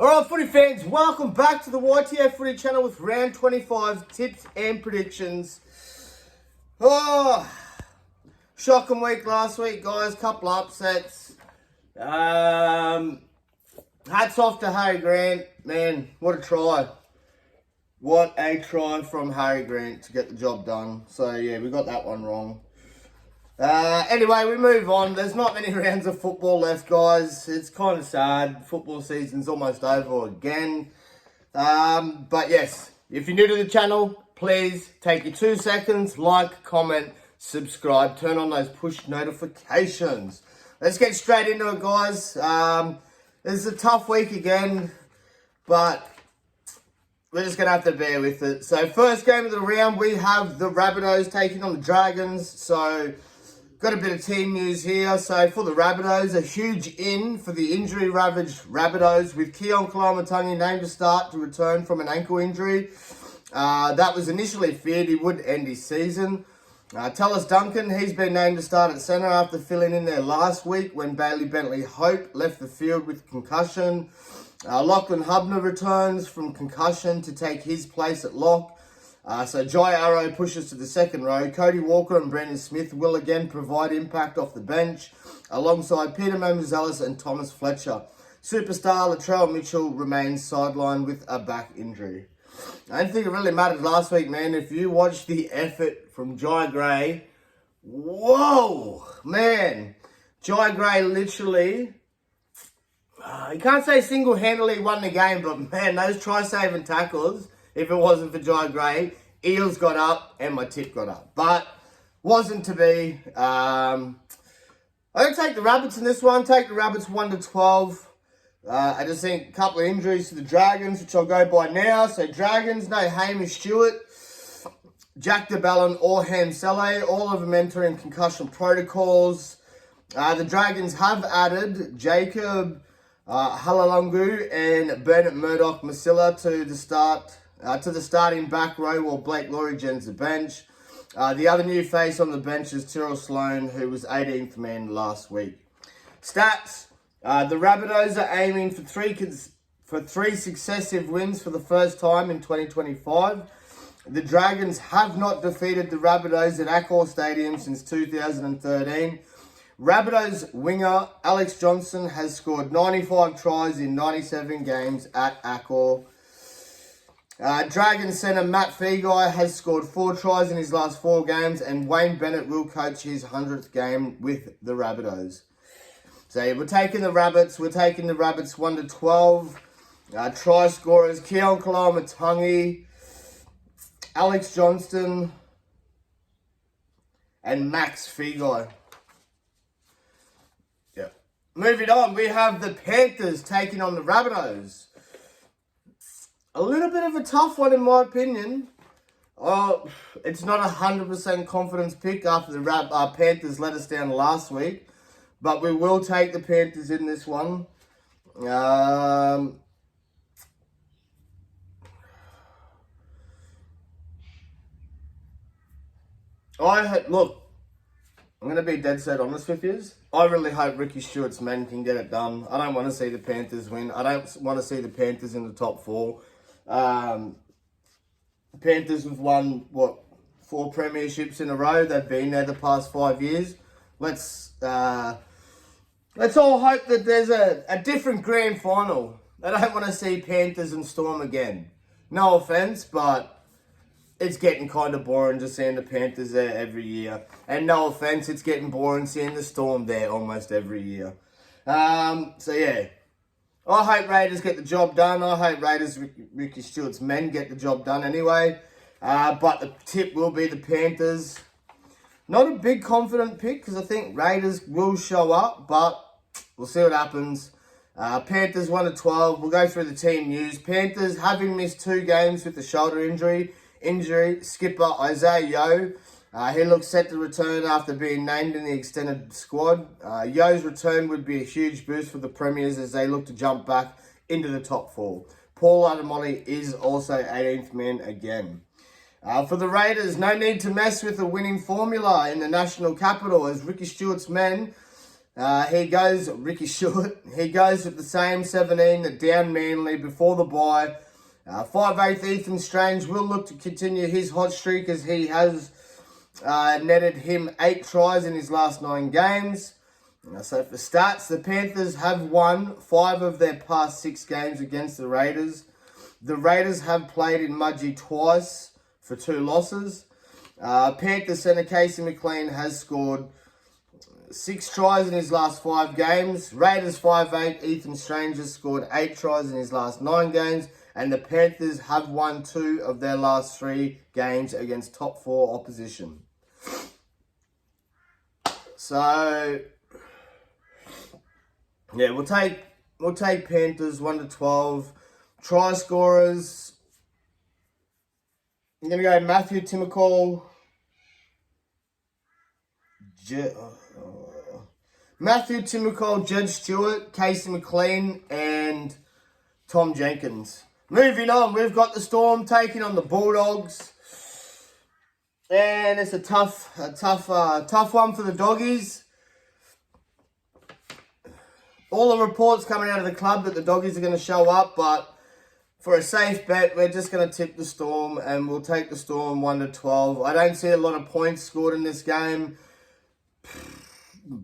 Alright, footy fans, welcome back to the YTO Footy channel with round 25 tips and predictions. Oh, shocking week last week, guys. Couple upsets. Hats off to Harry Grant. Man, what a try. What a try from Harry Grant to get the job done. So, yeah, we got that one wrong. Anyway, we move on. There's not many rounds of football left, guys. It's kind of sad. Football season's almost over again. But yes, if you're new to the channel, please take your 2 seconds, like, comment, subscribe, turn on those push notifications. Let's get straight into it, guys. This is a tough week again, but we're just going to have to bear with it. So, first game of the round, we have the Rabbitohs taking on the Dragons. So, got a bit of team news here. So, for the Rabbitohs, a huge in for the injury-ravaged Rabbitohs, with Keon Kalamatangi named to start to return from an ankle injury. That was initially feared he would end his season. Tallis Duncan, he's been named to start at centre after filling in there last week when Bailey Bentley-Hope left the field with concussion. Lachlan Hubner returns from concussion to take his place at lock. So Jai Arrow pushes to the second row. Cody Walker and Brandon Smith will again provide impact off the bench, alongside Peter Mamouzelos and Thomas Fletcher. Superstar Latrell Mitchell remains sidelined with a back injury. I don't think it really mattered last week, man. If you watched the effort from Jai Gray, whoa, man. Jai Gray literally, you can't say single-handedly won the game, but man, those try-saving tackles, if it wasn't for Jai Gray, Eels got up and my tip got up. But wasn't to be. I'm going to take the Rabbits in this one. Take the Rabbits 1-12. I just think a couple of injuries to the Dragons, which I'll go by now. So Dragons, no Hamish Stewart, Jack DeBellin or Ham Saleh, all of them entering concussion protocols. The Dragons have added Jacob Halalungu and Bernard Murdoch-Masila to the starting back row, while Blake Laurie joins the bench. The other new face on the bench is Tyrrell Sloan, who was 18th man last week. Stats. The Rabbitohs are aiming for three successive wins for the first time in 2025. The Dragons have not defeated the Rabbitohs at Accor Stadium since 2013. Rabbitohs winger Alex Johnson has scored 95 tries in 97 games at Accor. Dragons centre Matt Feagai has scored 4 tries in his last 4 games, and Wayne Bennett will coach his 100th game with the Rabbitohs. So we're taking the Rabbits. We're taking the Rabbits 1-12. Try scorers Keon Kalamatangi, Alex Johnston, and Max Feagai. Yeah. Moving on, we have the Panthers taking on the Rabbitohs. A little bit of a tough one in my opinion. It's not a 100% confidence pick after the Panthers let us down last week. But we will take the Panthers in this one. Look, I'm going to be dead set honest with you. I really hope Ricky Stuart's men can get it done. I don't want to see the Panthers win. I don't want to see the Panthers in the top 4. The Panthers have won, 4 premierships in a row. They've been there the past 5 years. Let's all hope that there's a different grand final. I don't want to see Panthers and Storm again. No offense, but it's getting kind of boring just seeing the Panthers there every year. And no offense, it's getting boring seeing the Storm there almost every year. So yeah, I hope Raiders get the job done. I hope Ricky Stuart's men get the job done anyway. But the tip will be the Panthers. Not a big confident pick because I think Raiders will show up, but we'll see what happens. Panthers 1-12. We'll go through the team news. Panthers, having missed 2 games with the shoulder injury, skipper Isaiah Yeo. He looks set to return after being named in the extended squad. Yeo's return would be a huge boost for the Premiers as they look to jump back into the top 4. Paul Adamoli is also 18th man again. For the Raiders, no need to mess with the winning formula in the national capital as Ricky Stuart's men Ricky Stewart, he goes with the same 17 that down Manly before the bye. 5'8" Ethan Strange will look to continue his hot streak as he has netted him 8 tries in his last 9 games. So for stats, the Panthers have won 5 of their past 6 games against the Raiders. The Raiders have played in Mudgee twice for 2 losses. Panthers centre Casey McLean has scored 6 tries in his last 5 games. Raiders 5'8", Ethan Strange has scored 8 tries in his last 9 games. And the Panthers have won 2 of their last 3 games against top 4 opposition. So, yeah, we'll take Panthers 1-12. Try scorers. I'm going to go Matthew Timokal. Matthew Timokal, Jed Stewart, Casey McLean, and Tom Jenkins. Moving on, we've got the Storm taking on the Bulldogs. And it's a tough one for the Doggies. All the reports coming out of the club that the Doggies are going to show up, but for a safe bet, we're just going to tip the Storm, and we'll take the Storm 1-12. I don't see a lot of points scored in this game.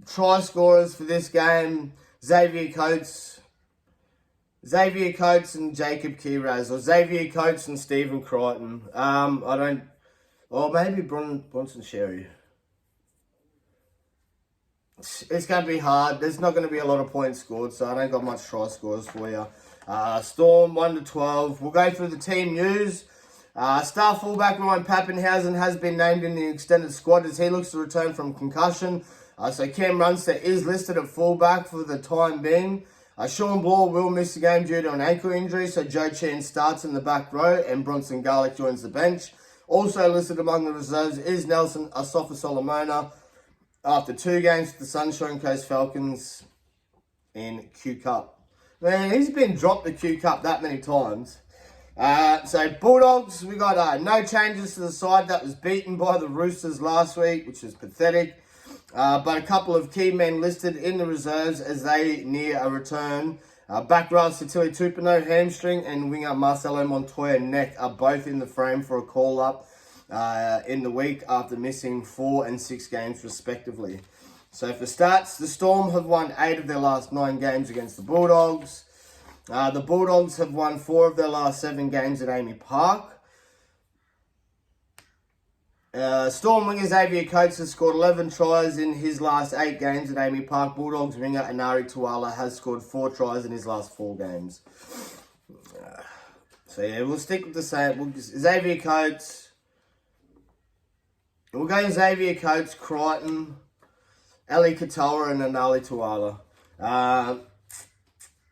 Try scorers for this game, Xavier Coates and Jacob Kiraz, or Xavier Coates and Stephen Crichton. Or maybe Bronson Sherry. It's going to be hard. There's not going to be a lot of points scored, so I don't got much try scores for you. Storm 1-12. We'll go through the team news. Star fullback Ryan Pappenhausen has been named in the extended squad as he looks to return from concussion. So Cam Runster is listed at fullback for the time being. Sean Bloor will miss the game due to an ankle injury, so Joe Chan starts in the back row and Bronson Garlick joins the bench. Also listed among the reserves is Nelson Asafa Solomona after 2 games with the Sunshine Coast Falcons in Q Cup. Man, he's been dropped the Q Cup that many times. So Bulldogs, we got no changes to the side that was beaten by the Roosters last week, which is pathetic. But a couple of key men listed in the reserves as they near a return. Back row Satili Tupano, hamstring, and winger Marcelo Montoya, neck, are both in the frame for a call-up in the week after missing 4 and 6 games respectively. So for stats, the Storm have won 8 of their last 9 games against the Bulldogs. The Bulldogs have won 4 of their last 7 games at Amy Park. Storm winger Xavier Coates has scored 11 tries in his last 8 games at Amy Park. Bulldogs winger Anari Tuala has scored 4 tries in his last 4 games. So yeah, we'll stick with the same. Xavier Coates. We'll go Xavier Coates, Crichton, Ali Katoa, and Anali Tuala.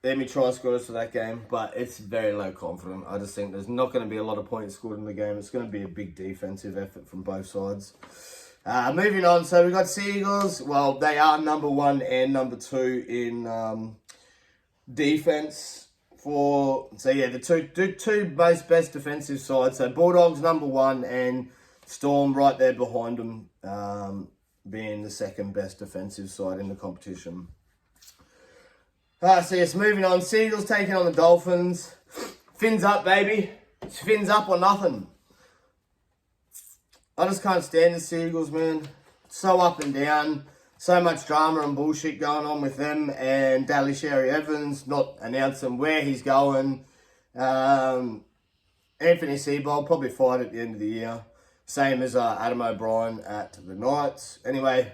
Let me try scorers for that game, but it's very low confident. I just think there's not going to be a lot of points scored in the game. It's going to be a big defensive effort from both sides. Moving on, so we've got Seagulls. Well, they are number 1 and number 2 in defense. So yeah, the two most best defensive sides. So Bulldogs number 1 and Storm right there behind them, being the second best defensive side in the competition. So yes, moving on. Seagulls taking on the Dolphins. Fins up, baby. It's fins up or nothing. I just can't stand the Seagulls, man. So up and down. So much drama and bullshit going on with them. And Daly Sherry Evans not announcing where he's going. Anthony Seibold probably fired at the end of the year. Same as Adam O'Brien at the Knights. Anyway,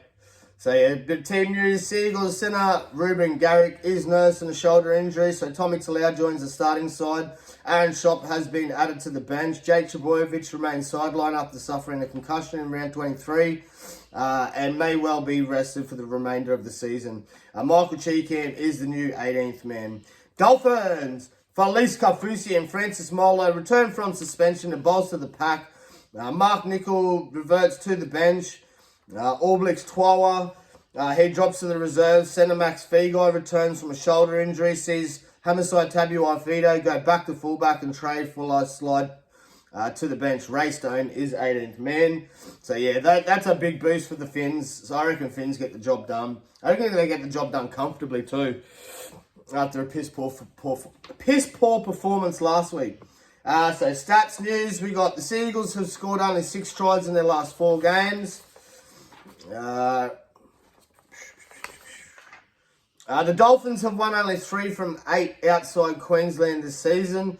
so yeah, the team news. Seagulls centre Ruben Garrick is nursing a shoulder injury, so Tommy Talau joins the starting side. Aaron Schopp has been added to the bench. Jake Trbojevic remains sidelined after suffering a concussion in round 23 and may well be rested for the remainder of the season. Michael Cheekham is the new 18th man. Dolphins! Felice Kaufusi and Francis Molo return from suspension to bolster the pack. Mark Nicol reverts to the bench. Orblix Twawa, he drops to the reserves. Centre Max Figai returns from a shoulder injury. Sees Homicide Tabuai Fido go back to fullback and trade for slide to the bench. Ray Stone is 18th man. So yeah, that's a big boost for the Finns. So I reckon Finns get the job done. I reckon they get the job done comfortably too, after a piss poor performance last week. So stats news, we got the Seagulls have scored only 6 tries in their last 4 games. The Dolphins have won only 3 from 8 outside Queensland this season.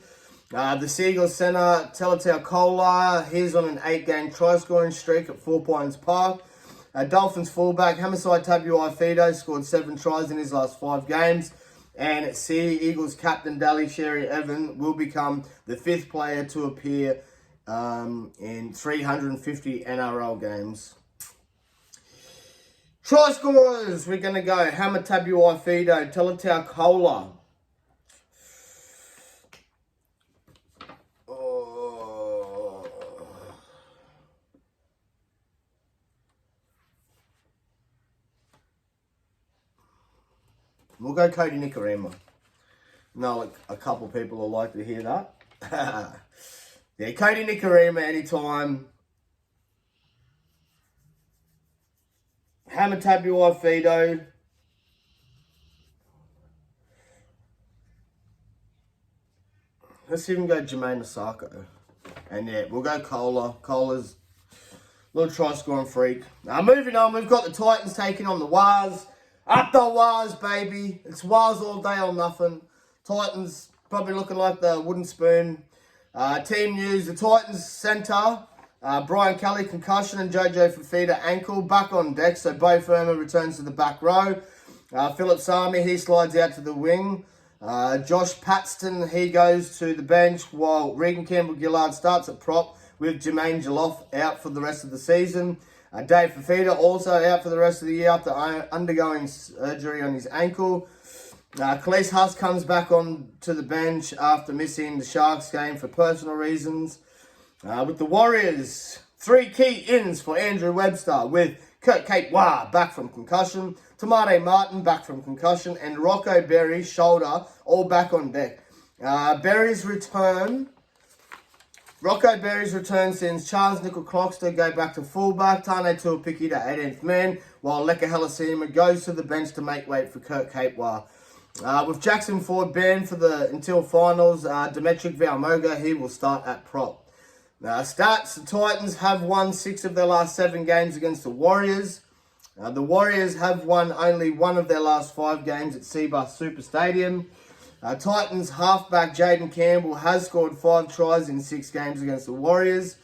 The Seagulls centre, Talatau Koula, he's on an 8-game try-scoring streak at 4 Pines Park. Dolphins fullback, Hamasai Tabuai-Fidow, scored 7 tries in his last 5 games. And Sea Eagles captain Daly Sherry Evan will become the 5th player to appear in 350 NRL games. Try scorers, we're going to go Hamasai Talatau Koula. We'll go Cody Nikorima. No, like, a couple people will like to hear that. Yeah, Cody Nikorima anytime. Hamasai. Let's even go Jermaine Masako. And yeah, we'll go Koula. Koula's a little try-scoring freak. Moving on, we've got the Titans taking on the Wars. Up the Wars, baby. It's Wars all day or nothing. Titans probably looking like the wooden spoon. Team news, the Titans centre, Brian Kelly, concussion, and Jojo Fafita, ankle, back on deck. So Bo Firma returns to the back row. Philip Sami, he slides out to the wing. Josh Paxton, he goes to the bench, while Regan Campbell-Gillard starts at prop with Jermaine Jaloff out for the rest of the season. Dave Fafita also out for the rest of the year after undergoing surgery on his ankle. Khalees Huss comes back on to the bench after missing the Sharks game for personal reasons. With the Warriors, 3 key ins for Andrew Webster, with Kurt Capewell back from concussion, Tamade Martin back from concussion, and Rocco Berry's shoulder all back on deck. Rocco Berry's return sends Charles Nickel-Clockster go back to fullback, Tane Tuapiki to 18th man, while Leka Halasima goes to the bench to make way for Kurt Capewell. With Jackson Ford banned until finals, Demetric Valmoga, he will start at prop. Stats, the Titans have won 6 of their last 7 games against the Warriors. The Warriors have won only 1 of their last 5 games at Seabus Super Stadium. Titans halfback Jaden Campbell has scored 5 tries in 6 games against the Warriors.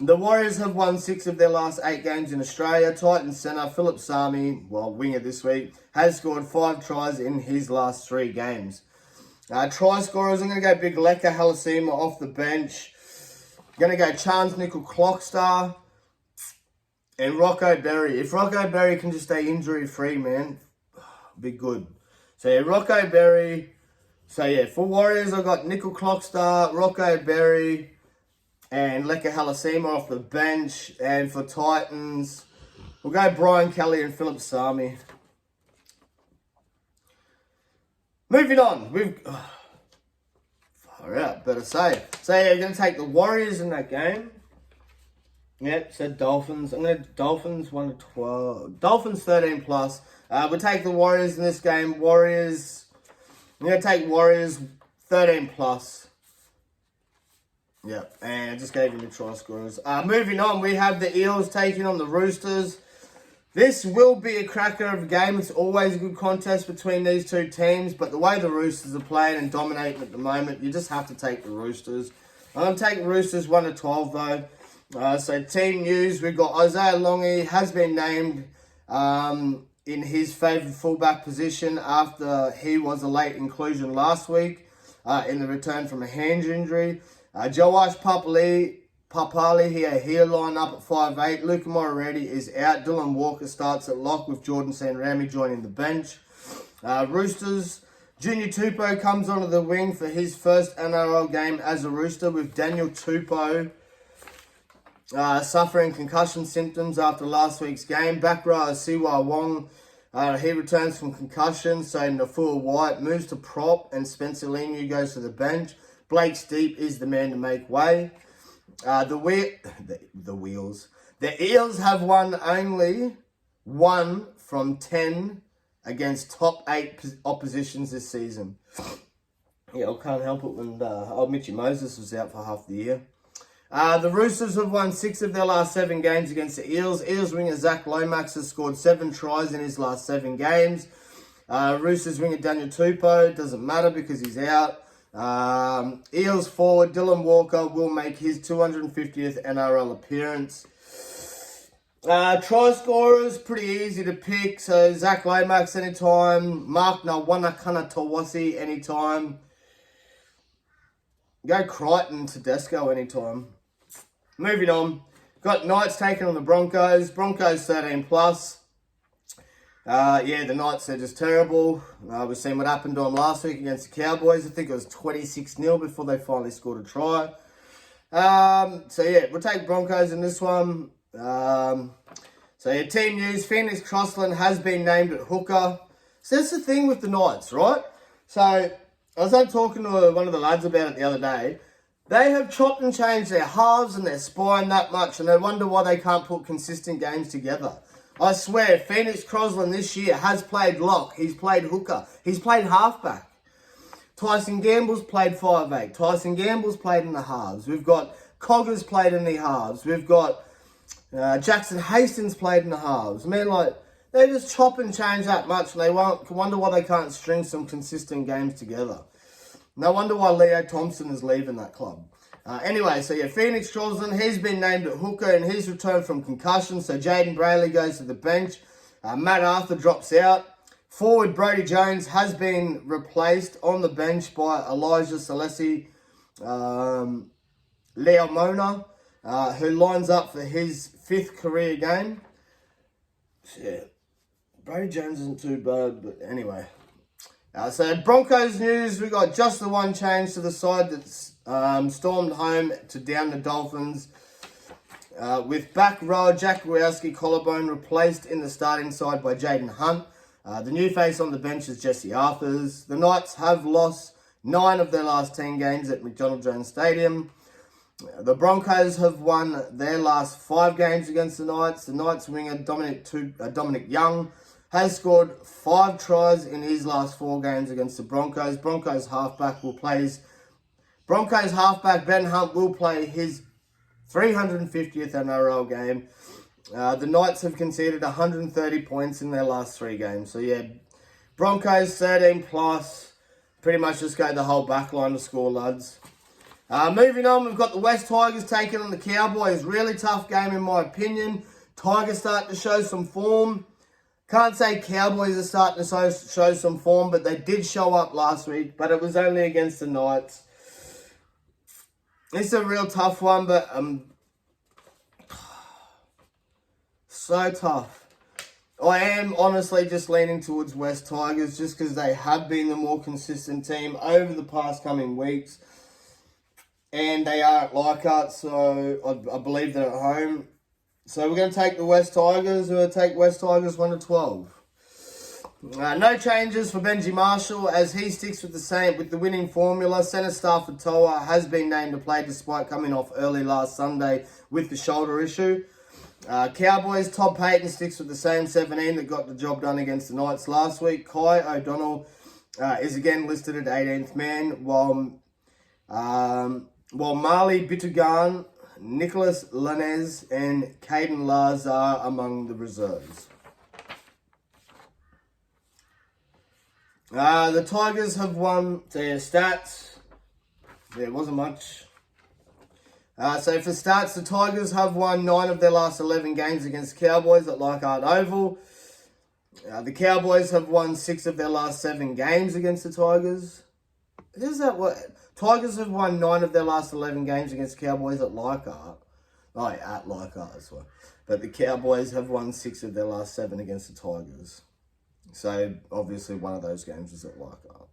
The Warriors have won 6 of their last 8 games in Australia. Titans centre Philip Sami, winger this week, has scored 5 tries in his last 3 games. Try scorers, I'm going to go big Leka Halasima off the bench. I'm going to go Charles Nickel-Clockster and Rocco Berry. If Rocco Berry can just stay injury-free, man, be good. So yeah, Rocco Berry. So yeah, for Warriors, I've got Nickel-Clockster, Rocco Berry, and Leka Halasima off the bench. And for Titans, we'll go Brian Kelly and Philip Sami. Moving on, far out, better say. So yeah, you're going to take the Warriors in that game. Yep, said Dolphins. I'm going to Dolphins 1-12. Dolphins 13 plus. We'll take the Warriors in this game. I'm going to take Warriors 13 plus. Yep, and I just gave him the try scorers. Moving on, we have the Eels taking on the Roosters. This will be a cracker of a game. It's always a good contest between these 2 teams, but the way the Roosters are playing and dominating at the moment, you just have to take the Roosters. I'm going to take Roosters 1-12 though. So team news, we've got Isaiah Longy has been named in his favoured fullback position after he was a late inclusion last week in the return from a hand injury. Joash Papali here line up at 5'8". Luca Moretti is out. Dylan Walker starts at lock with Jordan Sanrami joining the bench. Roosters, Junior Tupou comes onto the wing for his first NRL game as a Rooster, with Daniel Tupou suffering concussion symptoms after last week's game. Back row Siwa Wong, he returns from concussion, so Nafua White moves to prop and Spencer Leniu goes to the bench. Blake Steep is the man to make way. The Wheels. The Eels have won only 1 from 10 against top 8 oppositions this season. Yeah, I can't help it when old Mitchy Moses was out for half the year. The Roosters have won 6 of their last 7 games against the Eels. Eels winger Zach Lomax has scored 7 tries in his last 7 games. Roosters winger Daniel Tupou, doesn't matter because he's out. Eels forward Dylan Walker will make his 250th NRL appearance. Try scorers, pretty easy to pick. So Zach Lomax anytime. Mark Nawanakana Tawasi anytime. Go Crichton Tedesco anytime. Moving on. Got Knights taking on the Broncos. Broncos 13 plus. Yeah, the Knights are just terrible. We've seen what happened to them last week against the Cowboys. I think it was 26-0 before they finally scored a try. So yeah, we'll take Broncos in this one. So yeah, team news. Phoenix Crossland has been named at hooker. So that's the thing with the Knights, right? So I was talking to one of the lads about it the other day. They have chopped and changed their halves and their spine that much, and they wonder why they can't put consistent games together. I swear, Phoenix Crossland this year has played lock. He's played hooker. He's played halfback. Tyson Gamble's played 5'8". Tyson Gamble's played in the halves. We've got Coggers played in the halves. We've got Jackson Hastings played in the halves. I mean, like, they just chop and change that much, and they wonder why they can't string some consistent games together. No wonder why Leo Thompson is leaving that club. Anyway, so yeah, Phoenix Crossland, he's been named at hooker in his return from concussion. So Jaden Brayley goes to the bench. Matt Arthur drops out. Forward Brodie Jones has been replaced on the bench by Elijah Salesi Leomona, who lines up for his 5th career game. So yeah, Brodie Jones isn't too bad, but anyway. So Broncos news, we got just the one change to the side that's stormed home to down the Dolphins. With back rower Jack Rowski Collarbone replaced in the starting side by Jaden Hunt. The new face on the bench is Jesse Arthurs. The Knights have lost 9 of their last 10 games at McDonald Jones Stadium. The Broncos have won their last 5 games against the Knights. The Knights winger Dominic Young has scored 5 tries in his last 4 games against the Broncos. Broncos halfback Ben Hunt will play his 350th NRL game. The Knights have conceded 130 points in their last 3 games. So yeah, Broncos 13 plus. Pretty much just go the whole back line to score, lads. Moving on, we've got the West Tigers taking on the Cowboys. Really tough game in my opinion. Tigers starting to show some form. Can't say Cowboys are starting to show some form, but they did show up last week, but it was only against the Knights. It's a real tough one, but so tough. I am honestly just leaning towards West Tigers just because they have been the more consistent team over the past coming weeks. And they are at Leichhardt, so I believe they're at home. So we're going to take the West Tigers. We're going to take West Tigers 1-12. No changes for Benji Marshall as he sticks with the winning formula. Centre Stafford Toa has been named to play despite coming off early last Sunday with the shoulder issue. Cowboys, Todd Payton sticks with the same 17 that got the job done against the Knights last week. Kai O'Donnell is again listed at 18th man, while Marley Bitugan, Nicholas Lanez and Caden Lars are among the reserves. The Tigers have won their stats. There wasn't much. So for stats, the Tigers have won 9 of their last 11 games against Cowboys at Leichhardt Oval. The Cowboys have won 6 of their last 7 games against the Tigers. Is that what? Tigers have won 9 of their last 11 games against Cowboys at Leichhardt. Oh, yeah, at Leichhardt as well. But the Cowboys have won 6 of their last 7 against the Tigers. So, obviously, one of those games is at Leichhardt.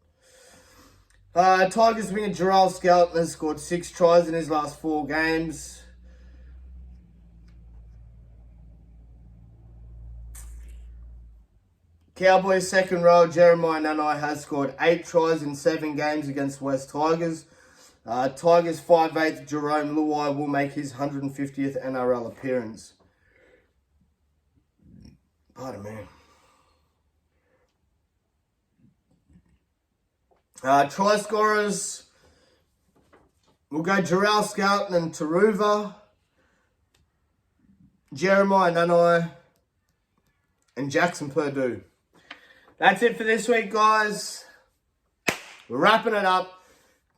Tigers winger Jarrell Skelton has scored 6 tries in his last 4 games. Cowboys second row Jeremiah Nanai has scored 8 tries in 7 games against West Tigers. Tigers 5'8" Jerome Luai will make his 150th NRL appearance. Pardon me. Try scorers, we'll go Jarrell Skelton and Taruva, Jeremiah Nanai, and Jackson Purdue. That's it for this week, guys. We're wrapping it up.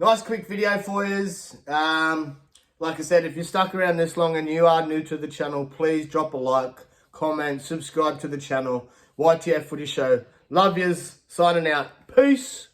Nice quick video for you. Like I said, if you're stuck around this long and you are new to the channel, please drop a like, comment, subscribe to the channel. YTF Footy Show. Love yous. Signing out. Peace.